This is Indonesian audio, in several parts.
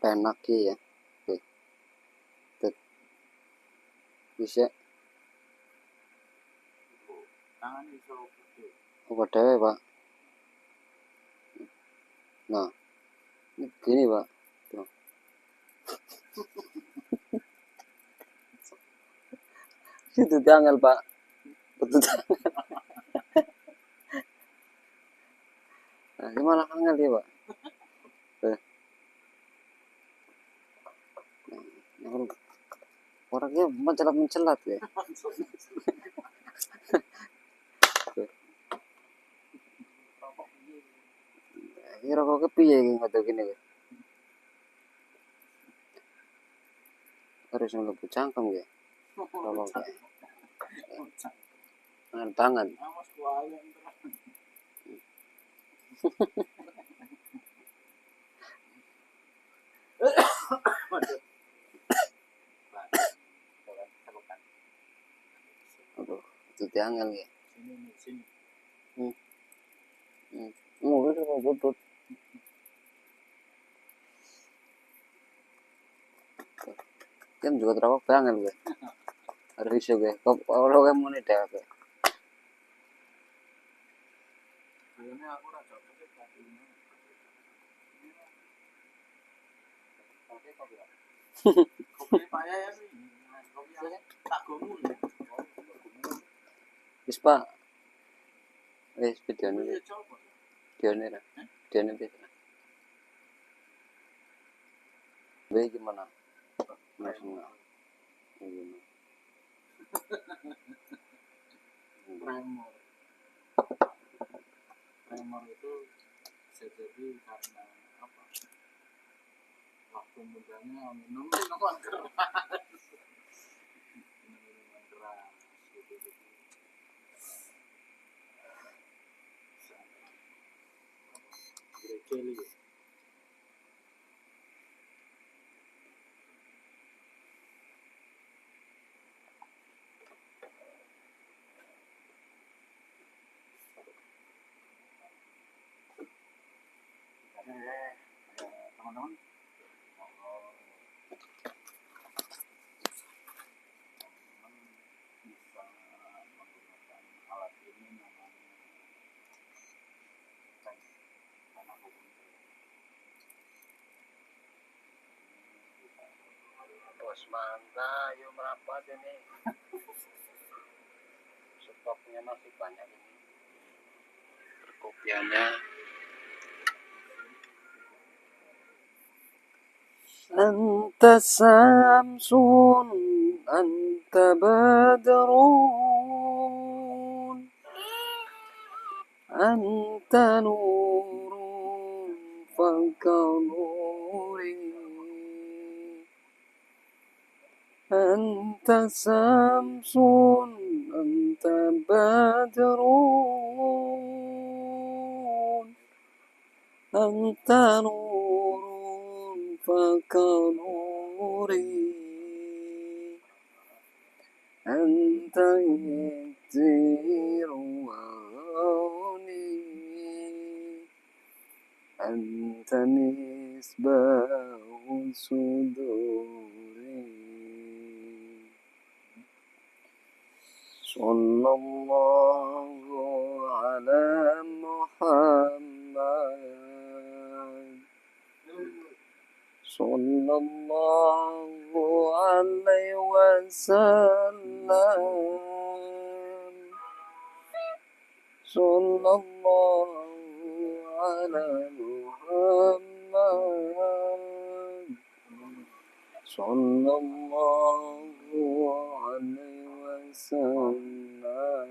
penak ya. Bisa apa dewe Pak? Nah ini gini Pak tuh. Itu tanggal Pak, betul. Nah ini malah angel ya Pak. Orangnya mencelat ya. Ini rokoknya piye ngono gini ya. Harus mlebu cangkem ya. Rokoknya. Tangan. Aduh, itu diangel ya. Mungkin mau butut. Kan juga terlalu banget gue. Harus juga. Kalau kamu mau nih deh. Wis Pak. Wis videone. Videone bisa. Baik gimana? Nasional. Tremor itu bisa jadi karena apa? Waktu mudanya minum minuman keras gitu. Grekeli ya. Teman-teman bisa menggunakan alat ini namanya tanah hukum. Bos mangga, yuk merapat ini. Stoknya masih banyak ini. Kopiannya. Anta samsun, anta badrun, anta nurun, fauqa nuri. Anta samsun, anta badrun, anta nurun, fauqa nuri. Anta yatiru wa'uni, anta misbahu suduri. Sallallahu ala Muhammad, sallallahu alaihi wasallam, sallallahu ala Muhammad, sallallahu alaihi wasallam.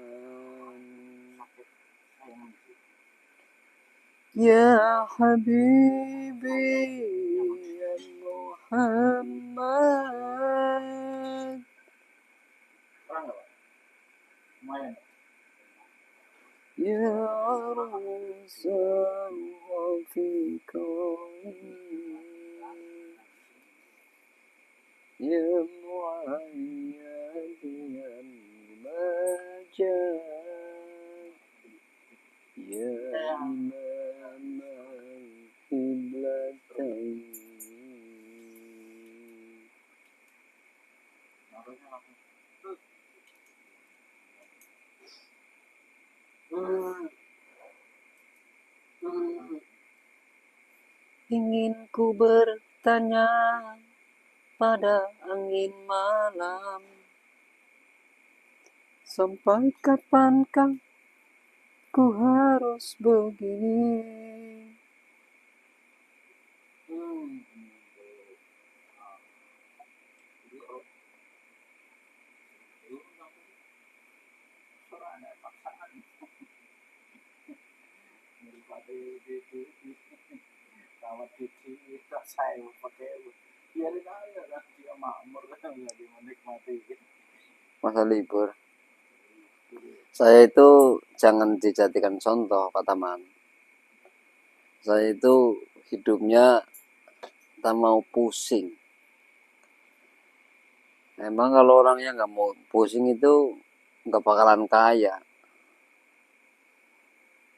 Ya Habibi ya Muhammad, ya Rasul Rafiqai, ya Muayyad ya Majad, ya Imam al-Qiblatain. ingin ku bertanya pada angin malam, sampai kapankah ku harus begini? Kawat cuci tak saya pakai biarin aja lah dia makmur kan lagi menikmati Masa libur. Saya itu jangan dijadikan contoh, Pak Taman. Saya itu hidupnya tak mau pusing. Emang kalau orang yang nggak mau pusing itu nggak bakalan kaya.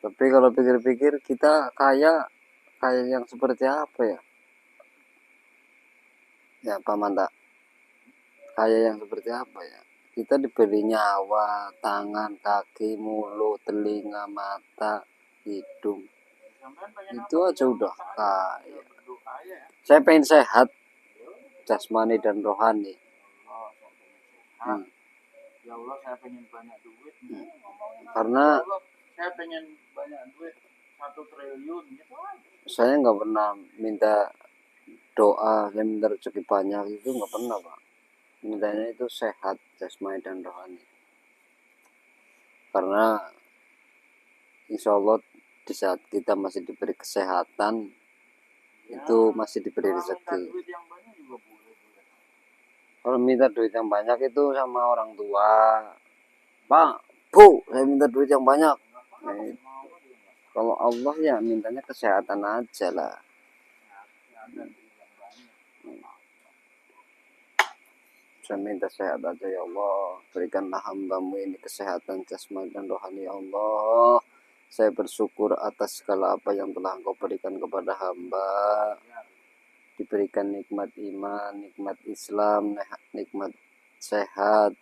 Tapi kalau pikir-pikir kita kaya yang seperti apa ya? Ya Pak Manta, kaya yang seperti apa ya? Kita diberi nyawa, tangan, kaki, mulut, telinga, mata, hidung. Itu aja udah kaya. Saya pengen sehat, jasmani dan rohani. Ya Allah saya pengen banyak duit Karena ya Allah saya pengen banyak duit 1 triliun gitu aja. Saya nggak pernah minta doa, saya minta rezeki banyak, itu nggak pernah Pak. Mintanya itu sehat, jasmani dan rohani. Karena insya Allah di saat kita masih diberi kesehatan, itu masih diberi rezeki. Kalau minta duit yang banyak itu sama orang tua, Pak, Bu, saya minta duit yang banyak. Kalau Allah ya mintanya kesehatan aja lah. Saya minta sehat aja ya Allah. Berikanlah hamba-Mu ini kesehatan jasmani dan rohani ya Allah. Saya bersyukur atas segala apa yang telah Engkau berikan kepada hamba. Diberikan nikmat iman, nikmat Islam, nikmat sehat,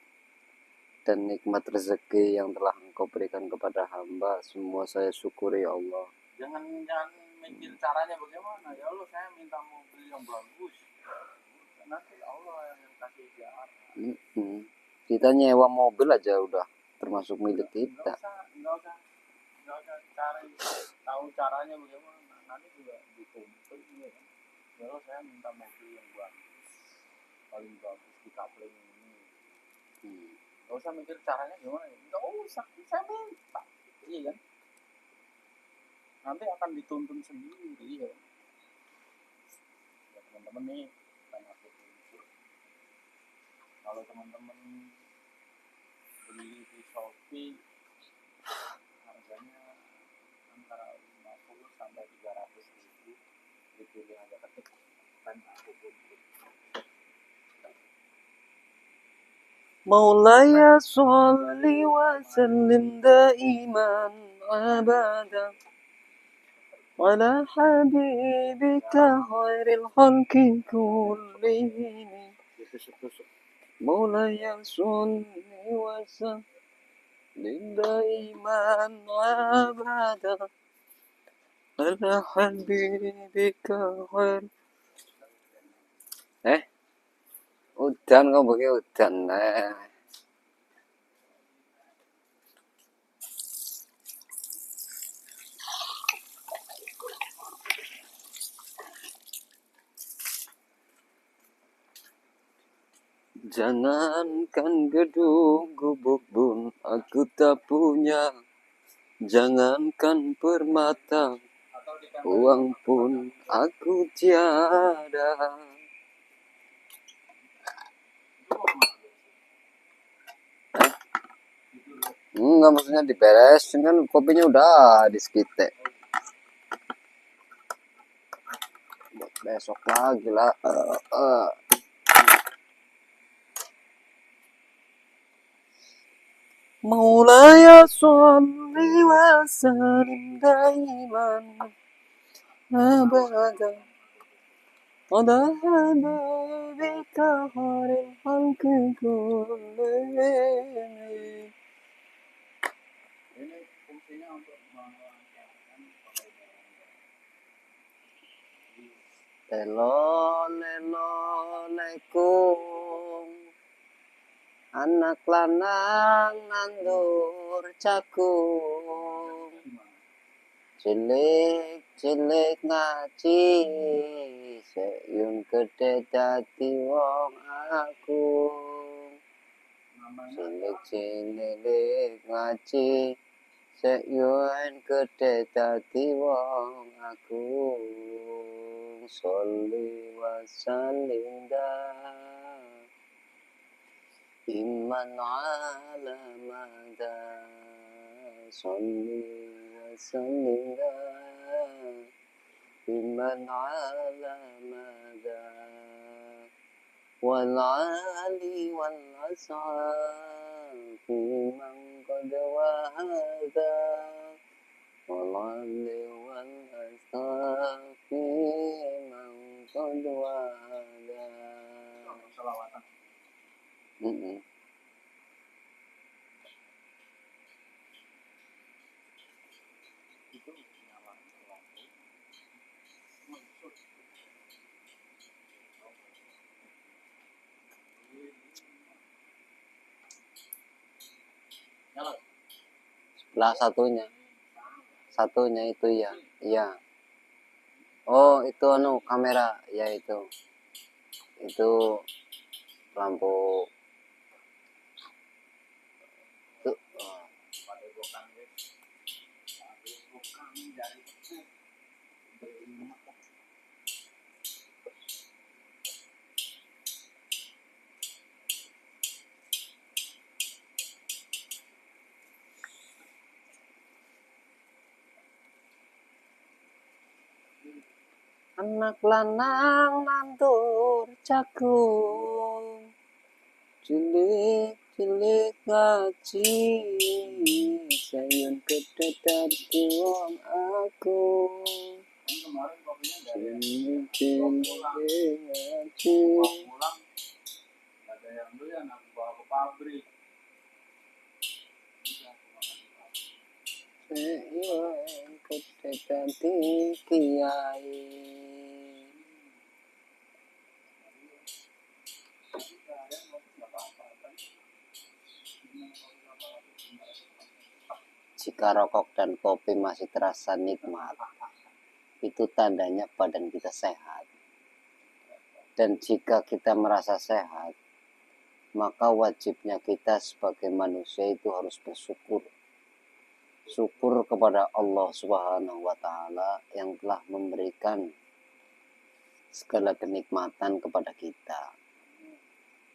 dan nikmat rezeki yang telah Engkau berikan kepada hamba. Semua saya syukuri ya Allah. Jangan mikir caranya bagaimana. Ya Allah saya minta mobil yang bagus. Nanti Allah yang kasih jalan. Kita nyewa mobil aja udah termasuk milik kita. Nggak usah cari tahu caranya bagaimana. Nanti juga dituntut ya kan. Ya Allah saya minta mobil yang bagus, paling bagus di kapling ini. Nggak usah mikir caranya gimana. Nggak usah, saya minta. Iya kan. Nanti akan dituntun sendiri ya. Ya teman-teman nih tanya kalau teman-teman beli di Shopee harganya antara 50 sampai 300 ribu, dipilih aja ketik kan aku pun Maulaya sholli wa sallim daiman abada ala habibika khairil khalqi kullihim. Maulaya sholli wa sallim daiman abada ala habibika khair. Udan kau pakai udan. Jangankan gedung gubuk pun aku tak punya. Jangankan permata, uang pun aku tiada. Enggak, maksudnya diberes, kan kopinya udah di skite. Besok lagi lah. Maulaya sholli wa sallim daiman abada ala habibika khairil khalqi kullihim. ini fungsinya untuk melancarkan Telo lelo lekung anak lanang nandur jagung cilik ngaji seyun gede dadi wong agung cilik ngaji seyun gede dadi wong agung sholli wa sallim iman ala mada sholli wa sallim iman ala mada wal ali wal ashabi man qad wahada wal ali wal ashabi man qad wahada. Selawatan. Itu nyalain lampu. Maksud. Nyala. Sebelah satunya itu ya, iya. Oh itu kamera, ya itu lampu itu. Anak lanang nandur jagung cilik ngaji sayun gede dadi wong agung Kemarin kopinya dari cilik ngaji pulang ada yang beli anak bawa ke pabrik. sayun gede dadi kiai. Jika rokok dan kopi masih terasa nikmat, itu tandanya badan kita sehat. Dan jika kita merasa sehat, maka wajibnya kita sebagai manusia itu harus bersyukur. Syukur kepada Allah Subhanahu wa Ta'ala yang telah memberikan segala kenikmatan kepada kita.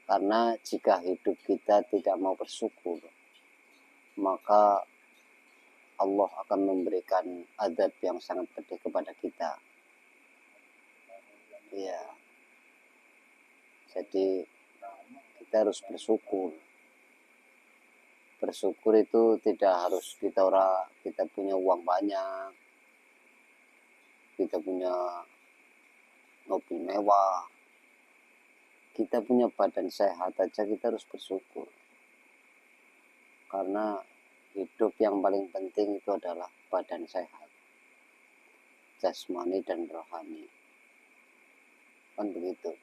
Karena jika hidup kita tidak mau bersyukur, maka Allah akan memberikan azab yang sangat pedih kepada kita. Ya. Jadi kita harus bersyukur. Bersyukur itu tidak harus kita punya uang banyak, kita punya mobil mewah, kita punya badan sehat aja kita harus bersyukur. Karena hidup yang paling penting itu adalah badan sehat, jasmani dan rohani. Kan begitu.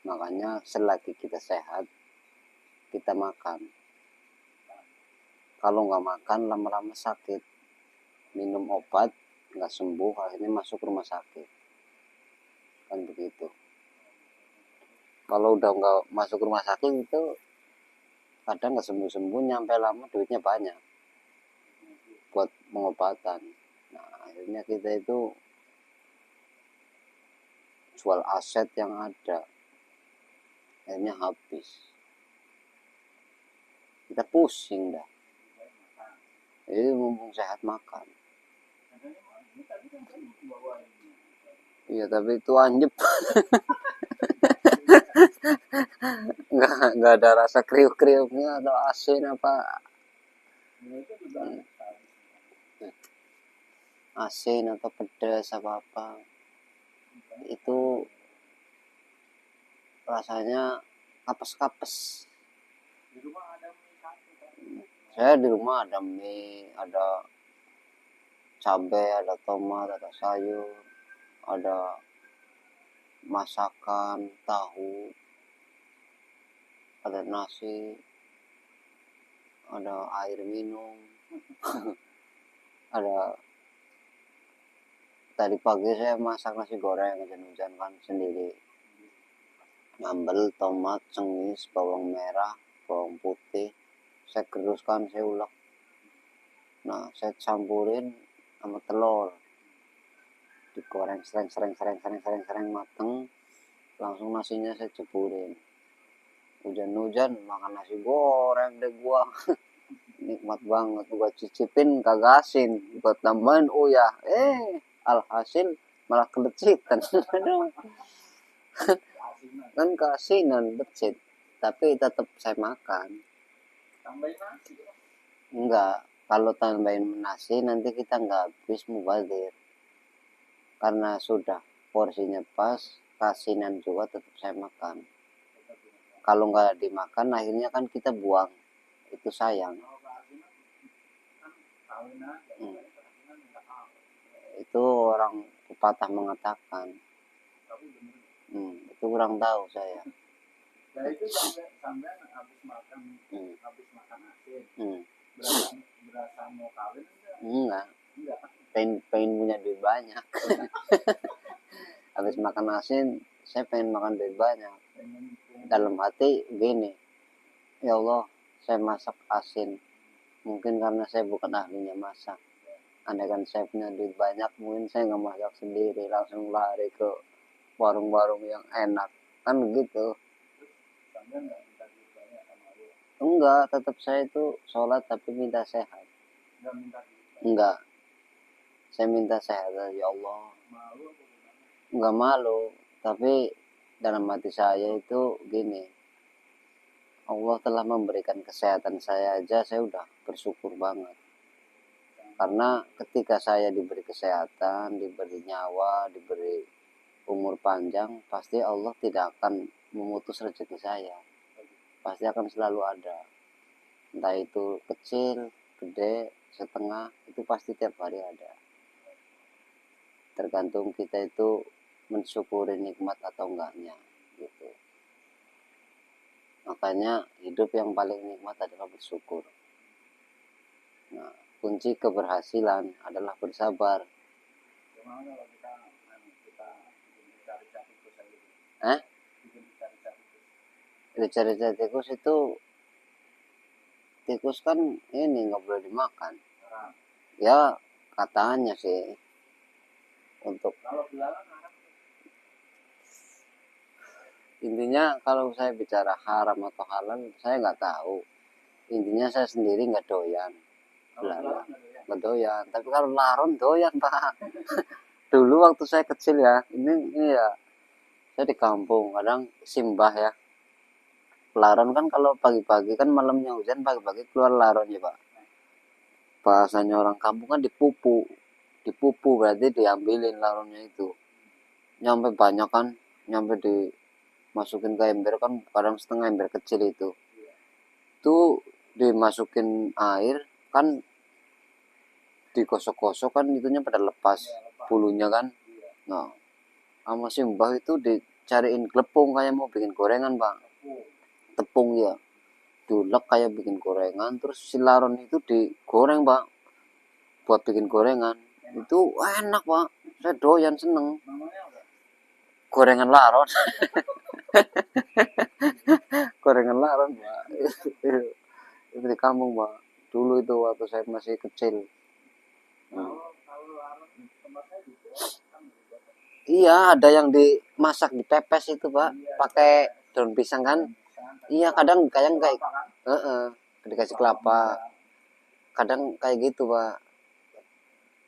Makanya selagi kita sehat, kita makan. Kalau nggak makan, lama-lama sakit. Minum obat, nggak sembuh, akhirnya masuk rumah sakit. Kan begitu. Kalau udah nggak masuk rumah sakit itu, kadang nggak sembuh-sembuh, nyampe lama duitnya banyak buat pengobatan. Nah, akhirnya kita itu jual aset yang ada, akhirnya habis. Kita pusing dah. Jadi mumpung sehat makan. Iya tapi itu anjep. nggak ada rasa kriuk-kriuknya atau asin apa. Asin atau pedas apa itu rasanya kapes-kapes. Saya di rumah ada mie, ada cabai, ada tomat, ada sayur, ada masakan tahu, ada nasi, ada air minum, ada tadi pagi saya masak nasi goreng hujan-hujan kan sendiri, ngambil tomat, cengis, bawang merah, bawang putih, saya geruskan, saya ulek, nah saya campurin sama telur, digoreng sereng mateng, langsung nasinya saya ceburin. Hujan-hujan makan nasi goreng deh gua. Nikmat banget, gua cicipin kagak asin, gua tambahin ya alhasil malah kelecitan. Aduh, asinan. kan keasinan becit, tapi tetap saya makan. Tambahin nasi. Enggak, kalau tambahin nasi nanti kita nggak habis mubazir, karena sudah porsinya pas, keasinan juga tetap saya makan. Kalau nggak dimakan akhirnya kan kita buang, itu sayang. Itu orang pepatah mengatakan. Itu kurang tahu saya. Nah itu sampai habis makan asin. Berasa mau kawin enggak? Pengen punya duit banyak. Habis makan asin saya pengen makan duit banyak. Dalam hati gini, ya Allah, saya masak asin, mungkin karena saya bukan ahlinya masak. Andaikan saya punya duit banyak, mungkin saya nggak masak sendiri, langsung lari ke warung-warung yang enak, kan gitu. Enggak, tetap saya itu sholat tapi minta sehat. Enggak, saya minta sehat ya Allah. Enggak malu, tapi dalam hati saya itu gini, Allah telah memberikan kesehatan saya aja, saya udah bersyukur banget. Karena ketika saya diberi kesehatan, diberi nyawa, diberi umur panjang, pasti Allah tidak akan memutus rezeki saya. Pasti akan selalu ada. Entah itu kecil, gede, setengah, itu pasti tiap hari ada. Tergantung kita itu mensyukuri nikmat atau enggaknya gitu. Makanya hidup yang paling nikmat adalah bersyukur. Nah, kunci keberhasilan adalah bersabar. Rica-rica tikus itu, tikus kan ini nggak boleh dimakan. Ya katanya sih, untuk intinya kalau saya bicara haram atau halal saya nggak tahu. Intinya saya sendiri nggak doyan. Nggak doyan. Tapi kalau laron doyan pak. Dulu waktu saya kecil ya, ini ya, saya di kampung kadang simbah ya. Laron kan kalau pagi-pagi kan malamnya hujan, pagi-pagi keluar laron ya pak. Bahasanya orang kampung kan dipupu. Dipupu berarti diambilin laronnya itu. Nyampe banyak kan, nyampe dimasukin ke ember kan, kadang setengah ember kecil itu dimasukin air kan, digosok-gosok kan itunya pada lepas bulunya kan. Nah sama si mbah itu dicariin glepung kayak mau bikin gorengan pak, tepung ya, diulek kayak bikin gorengan, terus si laron itu digoreng pak, buat bikin gorengan. Itu enak pak, saya doyan seneng. Gorengan laron. Gorengan laron pak. Itu di kampung pak, dulu itu waktu saya masih kecil. Iya, ada yang dimasak dipepes itu pak, pakai daun pisang kan. Iya, kadang kayak dikasih kelapa, kadang kayak gitu pak.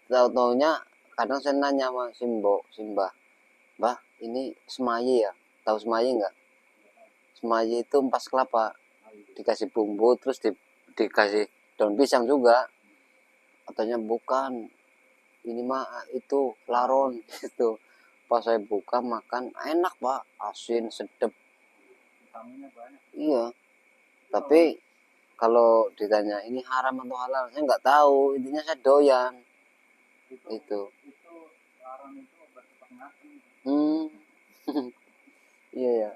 Tahu-taunya kadang saya nanya sama Simba, Mbah ini semayi ya, tahu semayi nggak? Semayi itu empas kelapa, dikasih bumbu terus dikasih daun pisang juga. Katanya bukan, ini mah itu laron gitu. Pas saya buka makan enak pak, asin sedep. Iya, tapi kalau ditanya ini haram atau halal saya nggak tahu, intinya saya doyan itu. Iya ya.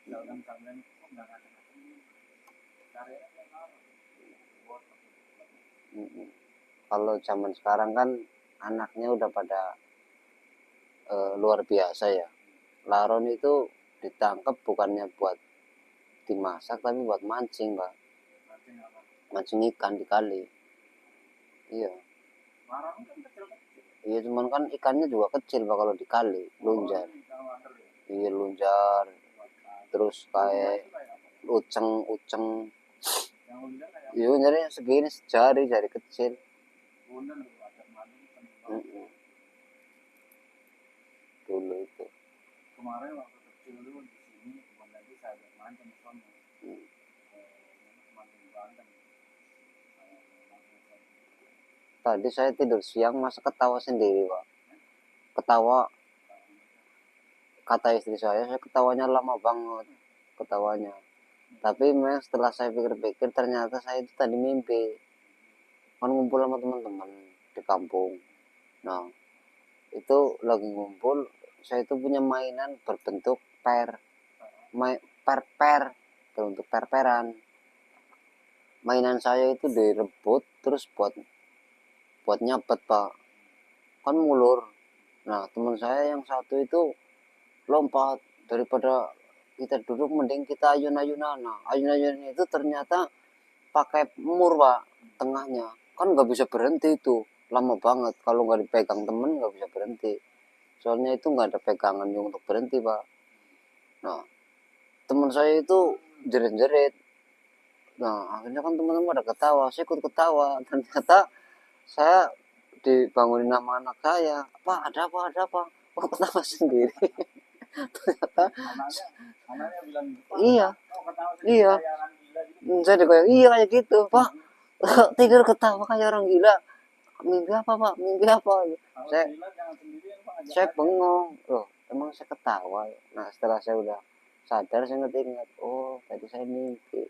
Misalkan sampean kok nggak ada karyanya kayak apa? Buat Mm-mm. Kalau zaman sekarang kan anaknya udah pada luar biasa ya. Laron itu ditangkap bukannya buat dimasak tapi buat mancing, Pak. mancing apa? Mancing ikan di kali. Iya. Marang kan kecil-kecil. Iya, cuman kan ikannya juga kecil, Pak, kalau di kali, lunjar. Iya, lunjar. Terus kayak uceng. Yang lunjar kayak Iya, nyari segini sejari, jari kecil. bulan tuh ada mancing Mm-mm. Dulu itu. kemarin waktu kecil dulu di sini bukan lagi saya ajak mancing ke sana mancing bandeng Tadi saya tidur siang masa ketawa sendiri, Pak. Ketawa, kata istri saya ketawanya lama banget. Ketawanya. Tapi memang setelah saya pikir-pikir ternyata saya itu tadi mimpi. Kan ngumpul sama teman-teman di kampung. Nah, itu lagi ngumpul, saya itu punya mainan berbentuk per berbentuk per-peran. Mainan saya itu direbut terus buat nyabet, Pak. Kan ngulur. Nah, teman saya yang satu itu lompat, daripada kita duduk mending kita ayun-ayunan. Nah, ayun-ayunan itu ternyata pakai mur, Pak, tengahnya. Kan nggak bisa berhenti itu, lama banget. Kalau nggak dipegang temen nggak bisa berhenti. Soalnya itu nggak ada pegangan yang untuk berhenti, Pak. Nah, teman saya itu jerit-jerit. Nah, akhirnya kan teman-teman ada ketawa, saya ikut ketawa. Ternyata saya dibangunin sama anak saya. Pak, ada apa? Oh, ketawa sendiri. Ternyata anaknya bilang iya, oh ketawa iya. kayak orang gila gitu Saya kayak iya kayak gitu, Pak. Tidur ketawa kayak orang gila. Mimpi apa, Pak? Mimpi apa? kalau Saya gila jangan sendirian Pak ajak saya aja bengong. Loh, emang saya ketawa. Nah, setelah saya udah sadar saya ingat, oh, tadi saya mimpi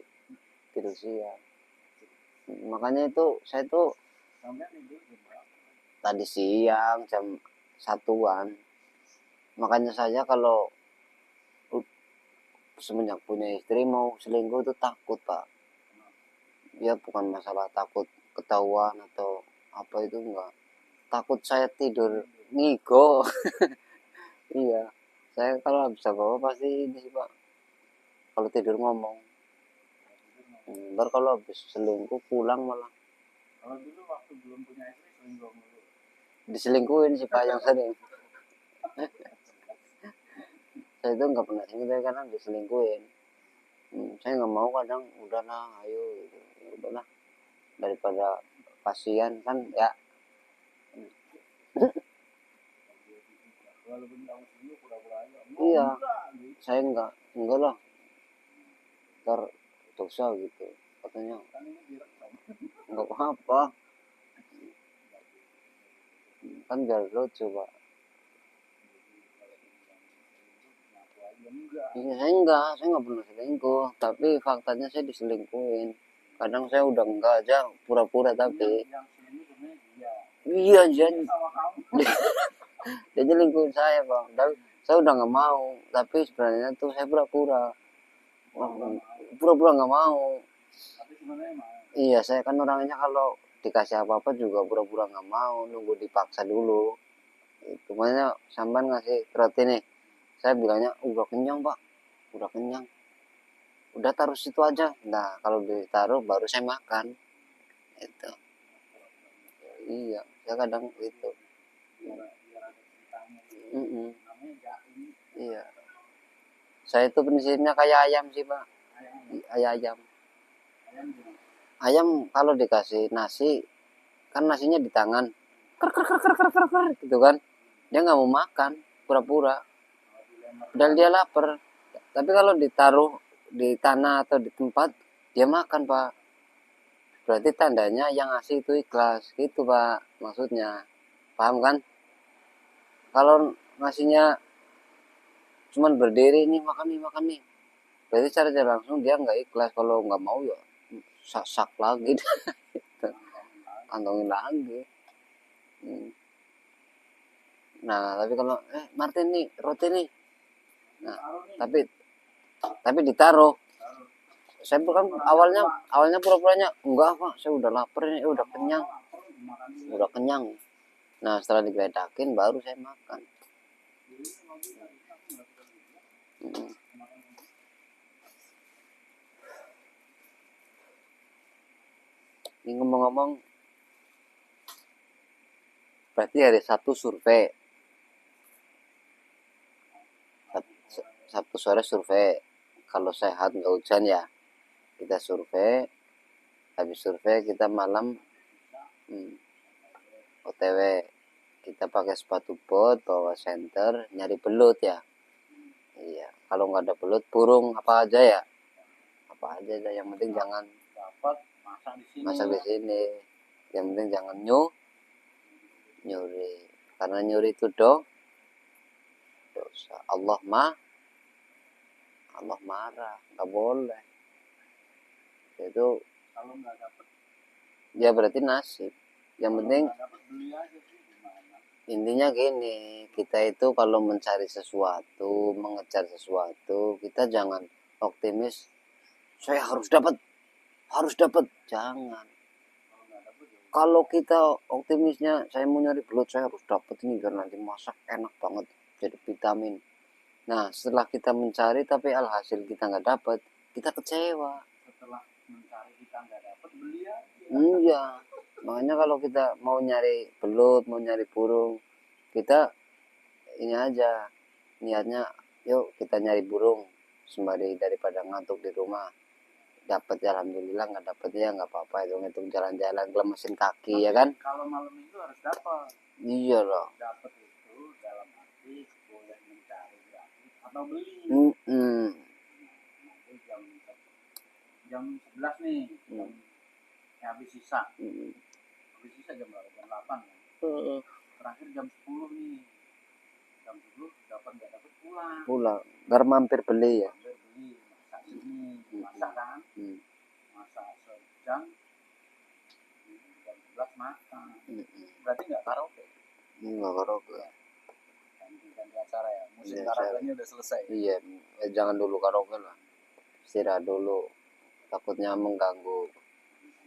tidur siang. Makanya itu saya tuh sampai tidur jam berapa tadi siang jam 1-an. Makanya saya kalau semenjak punya istri mau selingkuh itu takut, Pak. Ya bukan masalah takut ketahuan atau apa, itu enggak. Takut saya tidur ngigo. Iya, saya kalau habis apa pasti ini sih, Pak. Kalau tidur ngomong. Ntar kalau habis selingkuh pulang malah kalau dulu waktu belum punya istri selingkuh mulu diselingkuhin sih, Pak, yang sering. Saya itu nggak pernah selingkuh tapi kadang diselingkuhin. Saya nggak mau, kadang udahlah ayo gitu. Ya udahlah, daripada kasihan kan ya. walaupun kamu selingkuh pura-pura aja Iya, enggak gitu saya enggak lah, ntar dosa gitu katanya. kan ini direkam Nggak apa-apa, kan biar lucu, Pak. Iya, saya enggak pernah selingkuh, tapi faktanya saya diselingkuhin. Kadang saya udah enggak aja pura-pura, tapi yang selingkuh sebenarnya iya dia sama kamu dia nyelingkuhin saya, Bang. Dan saya udah nggak mau, tapi sebenarnya tuh saya pura-pura. Pura-pura nggak mau. tapi sebenarnya mah Iya, saya kan orangnya kalau dikasih apa-apa juga pura-pura nggak mau, nunggu dipaksa dulu. Itu makanya sampean ngasih roti nih, saya bilangnya udah kenyang, Pak, udah kenyang, udah taruh situ aja. Nah, kalau ditaruh baru saya makan. Itu iya, saya kadang itu. biar ada ceritanya Mm-mm. namanya jaim Iya, saya itu prinsipnya kayak ayam sih, Pak. Ayam ayam gimana ayam kalau dikasih nasi kan nasinya di tangan, ker ker ker ker ker ker ker, gitu kan, dia nggak mau makan, pura-pura padahal dia lapar. Tapi kalau ditaruh di tanah atau di tempat dia makan, Pak, berarti tandanya yang ngasih itu ikhlas gitu, Pak, maksudnya. Paham kan? Kalau ngasihnya cuman berdiri nih, makan nih, berarti secara langsung dia nggak ikhlas. Kalau nggak mau ya sak lagi. Kantongin lagi. Nah tapi kalau Martin nih roti nih, nah tapi ditaruh. Saya kan awalnya pura-puranya enggak pak, saya udah lapar ini, udah kenyang. Nah setelah digeledakin baru saya makan. Ini ngomong-ngomong, berarti hari Sabtu survei, Sabtu sore survei. Kalau sehat nggak hujan ya kita survei. Habis survei kita malam OTW. Kita pakai sepatu bot, bawa senter, nyari belut ya. Iya, kalau nggak ada belut, burung apa aja ya. Apa aja, yang penting jangan dapat masak di sini. Yang penting jangan nyuri. Karena nyuri itu dosa. Allah marah, nggak boleh. Itu kalau nggak dapat ya berarti nasib. Yang penting beli aja sih, gimana? intinya gini, kita itu kalau mencari sesuatu, mengejar sesuatu, kita jangan optimis saya harus dapat, jangan. Kalau kita optimisnya saya mau nyari belut, saya harus dapat ini biar nanti masak enak banget, jadi vitamin. Nah setelah kita mencari tapi alhasil kita nggak dapat, kita kecewa. Setelah mencari kita nggak dapat, beli aja. Iya, makanya kalau kita mau nyari belut, mau nyari burung, kita ini aja niatnya, yuk kita nyari burung sembari daripada ngantuk di rumah. Dapat ya alhamdulillah, nggak dapat ya nggak apa-apa, itu jalan-jalan kelemesin kaki. Tapi ya kan kalau malam itu harus dapat. Iya loh, dapat itu dalam arti boleh mencari gratis atau beli. Nanti jam 11 nih, habis sisa jam berapa? Jam 8 kan? Terakhir jam 10 nih, jam 10 dapat nggak dapat pulang. Ntar mampir beli ya. Beli masak sini, masak kan, masak sejam, jam 11 makan. Berarti nggak karaoke? Nggak karaoke. Ganti acara ya, musim karaoke-nya udah selesai. Iya, jangan dulu karaoke lah, istirahat dulu, takutnya mengganggu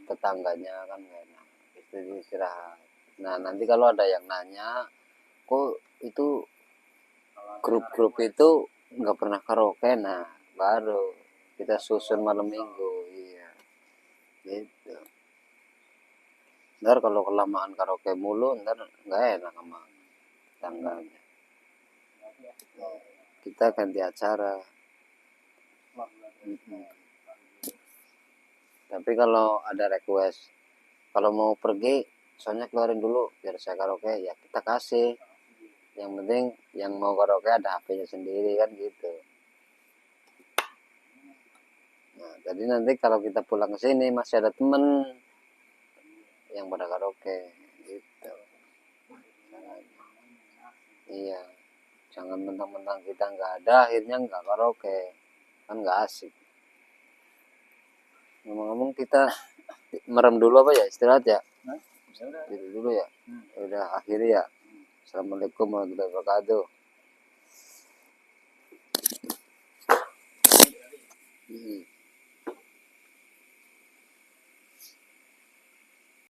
tetangganya kan nggak enak. Istirahat. Nah nanti kalau ada yang nanya, kok itu grup-grup itu nggak pernah karaoke, nah baru kita susun malam minggu. Iya gitu. Ntar kalau kelamaan karaoke mulu, ntar nggak enak sama tetangganya. Kita ganti acara. Tapi kalau ada request, kalau mau pergi soalnya keluarin dulu biar saya karaoke, ya kita kasih. Yang penting yang mau karaoke ada HP-nya sendiri kan gitu. Nah jadi nanti kalau kita pulang ke sini masih ada temen yang pada karaoke gitu. Iya, jangan mentang-mentang kita nggak ada akhirnya nggak karaoke, kan nggak asik. Ngomong-ngomong kita merem dulu apa ya, istirahat ya? Tidur dulu ya. Udah akhiri ya. Assalamualaikum warahmatullahi wabarakatuh.